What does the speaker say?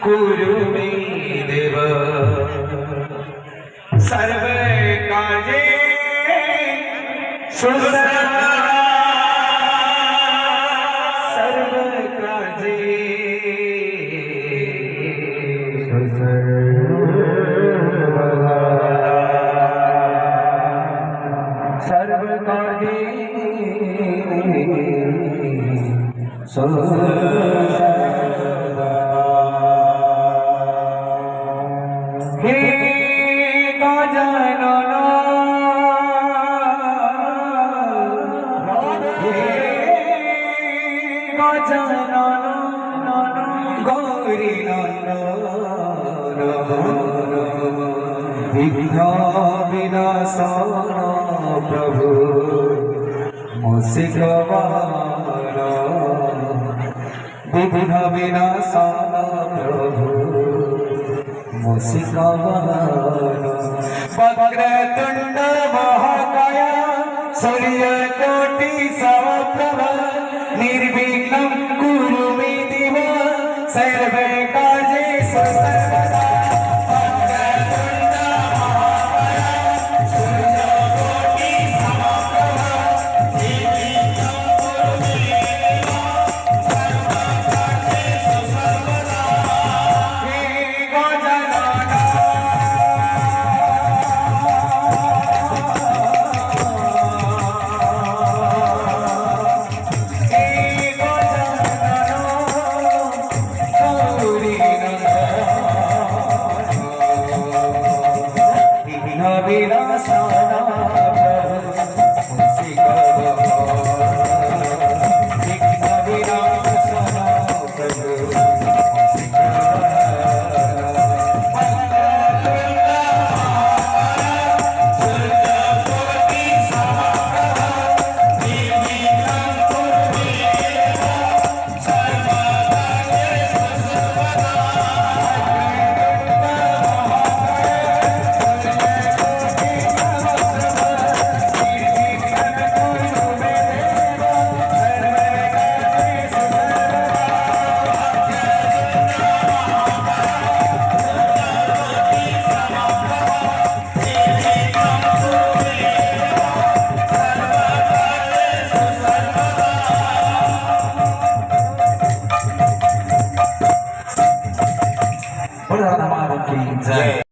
कुरु मे देव सर्व कार्ये सर्व कार्ये सर्व कार्ये हे गजानन हे गजानन गौरी नंदन विघ्न विनाशन प्रभु मूषिक वाहन विघ्न विनाशन प्रभु मूषिक वाहन वक्रतुंड महाकाय सूर्यकोटि समप्रभ निर्विघ्नं